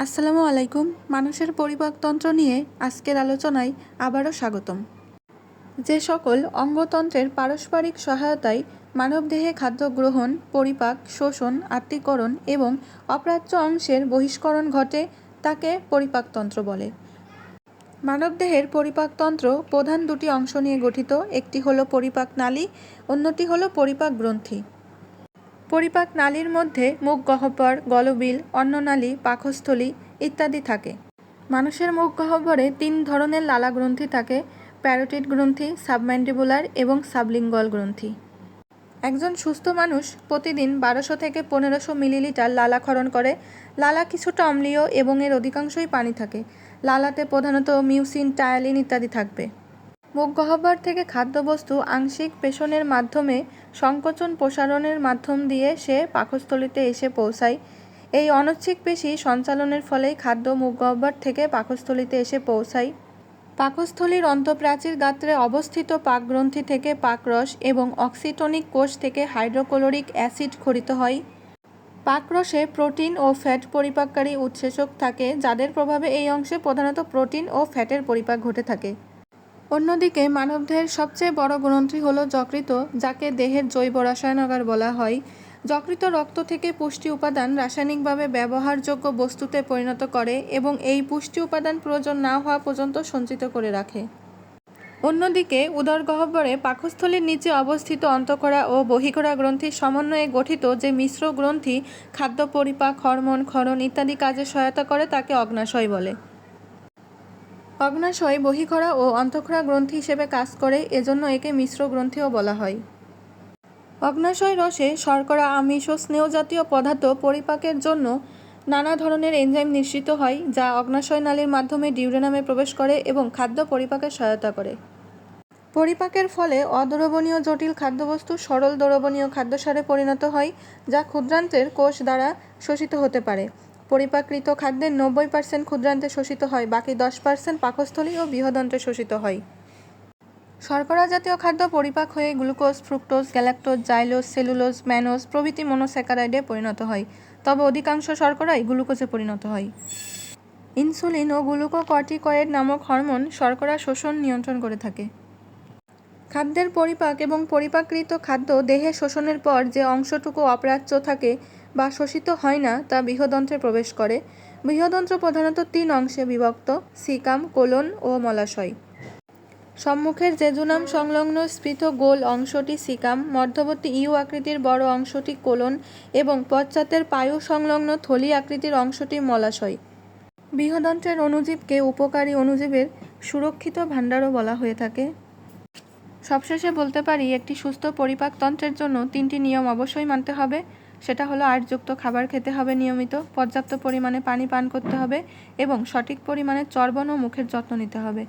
আসসালামু আলাইকুম। মানুষের পরিপাকতন্ত্র নিয়ে আজকের আলোচনায় আবারও স্বাগতম। যে সকল অঙ্গতন্ত্রের পারস্পরিক সহায়তায় মানবদেহে খাদ্য গ্রহণ, পরিপাক, শোষণ, আত্তীকরণ এবং অগ্রাহ্য অংশের বহিষ্করণ ঘটে তাকে পরিপাকতন্ত্র বলে। মানবদেহের পরিপাকতন্ত্র প্রধান দুটি অংশ নিয়ে গঠিত, একটি হলো পরিপাক নালী, অন্যটি হলো পরিপাক গ্রন্থি। পরিপাক নালীর মধ্যে মুখ গহ্বর, গলবিল, অন্ননালী, পাকস্থলী ইত্যাদি থাকে। মানুষের মুখ গহ্বরে 3 ধরনের লালা গ্রন্থি থাকে: প্যারোটিড গ্রন্থি, সাবম্যান্ডিবুলার এবং সাবলিঙ্গুয়াল গ্রন্থি। একজন সুস্থ মানুষ প্রতিদিন 1200 থেকে 1500 মিলিলিটার লালা ক্ষরণ করে। লালা কিছুটা অম্লীয় এবং এর অধিকাংশই পানি থাকে। লালাতে প্রধানত মিউসিন, টায়ালিন ইত্যাদি থাকবে। মুখ গহ্বর থেকে খাদ্যবস্তু আংশিক পেষণের মাধ্যমে সংকোচন প্রসারণের মাধ্যম দিয়ে সে পাকস্থলীতে এসে পৌঁছায়। এই অনৈচ্ছিক পেশি সঞ্চালনের ফলেই খাদ্য মুখ গহ্বর থেকে পাকস্থলীতে এসে পৌঁছায়। পাকস্থলীর অন্তঃপ্রাচীর গাত্রে অবস্থিত পাকগ্রন্থি থেকে পাকরস এবং অক্সিটোনিক কোষ থেকে হাইড্রোক্লোরিক অ্যাসিড ক্ষরিত হয়। পাকরসে প্রোটিন ও ফ্যাট পরিপাককারী উৎসেচক থাকে, যাদের প্রভাবে এই অংশে প্রধানত প্রোটিন ও ফ্যাটের পরিপাক ঘটে থাকে। অন্যদিকে মানবদেহের সবচেয়ে বড় গ্রন্থি হলো যকৃত, যাকে দেহের জৈব রসায়নাগার বলা হয়। যকৃত রক্ত থেকে পুষ্টি উপাদান রাসায়নিকভাবে ব্যবহারযোগ্য বস্তুতে পরিণত করে এবং এই পুষ্টি উপাদান প্রয়োজন না হওয়া পর্যন্ত সঞ্চিত করে রাখে। অন্যদিকে উদর গহ্বরে পাকস্থলীর নিচে অবস্থিত অন্তঃক্ষরা ও বহিঃক্ষরা গ্রন্থির সমন্বয়ে গঠিত যে মিশ্র গ্রন্থি খাদ্য পরিপাক, হরমোন ক্ষরণ ইত্যাদি কাজে সহায়তা করে তাকে অগ্নাশয় বলে। অগ্নাশয় বহিঃক্ষরা ও অন্তঃক্ষরা গ্রন্থি হিসেবে কাজ করে, এজন্য একে মিশ্র গ্রন্থিও বলা হয়। অগ্নাশয় রসে শর্করা, আমিষ ও স্নেহ জাতীয় পদার্থ পরিপাকের জন্য নানা ধরনের এনজাইম নিঃসৃত হয়, যা অগ্নাশয় নালীর মাধ্যমে ডিউডেনামে প্রবেশ করে এবং খাদ্য পরিপাকে সহায়তা করে। পরিপাকের ফলে অদ্রবণীয় জটিল খাদ্যবস্তু সরল দ্রবণীয় খাদ্যসারে পরিণত হয়, যা ক্ষুদ্রান্ত্রের কোষ দ্বারা শোষিত হতে পারে। পরিপাকৃত খাদ্যের 90% ক্ষুদ্রান্তে শোষিত হয়, বাকি 10% পাকস্থলী ও বৃহদন্ত্রে শোষিত হয়। শর্করা জাতীয় খাদ্য পরিপাক হয়ে glucose, fructose, galactose, xylose, cellulose, mannose প্রভৃতি মনোস্যাকারাইডে পরিণত হয়, তবে অধিকাংশ শর্করাই গ্লুকোজে পরিণত হয়। ইনসুলিন ও গ্লুকোকর্টিকয়েড নামক হরমোন শর্করা শোষণ নিয়ন্ত্রণ করে থাকে। খাদ্যের পরিপাক এবং পরিপাকৃত খাদ্য দেহে শোষণের পর যে অংশটুকু অপাচ্য থাকে বা শোষিত হয় না তা বৃহদন্ত্রে প্রবেশ করে। বৃহদন্ত্র প্রধানত 3 অংশে বিভক্ত: সিকাম, কোলন ও মলাশয়। সম্মুখের জেজুনাম সংলগ্ন স্ফীত গোল অংশটি সিকাম, মধ্যবর্তী ইউ আকৃতির বড় অংশটি কোলন এবং পশ্চাতের পায়ু সংলগ্ন থলি আকৃতির অংশটি মলাশয়। বৃহদন্ত্রের অণুজীবকে উপকারী অণুজীবের সুরক্ষিত ভাণ্ডারও বলা হয়ে থাকে। সবশেষে বলতে পারি, একটি সুস্থ পরিপাকতন্ত্রের জন্য 3টি নিয়ম অবশ্যই মানতে হবে। সেটা হলো আঁশযুক্ত খাবার খেতে হবে নিয়মিত, পর্যাপ্ত পরিমাণে পানি পান করতে হবে এবং সঠিক পরিমাণে চর্বণ ও মুখের যত্ন নিতে হবে।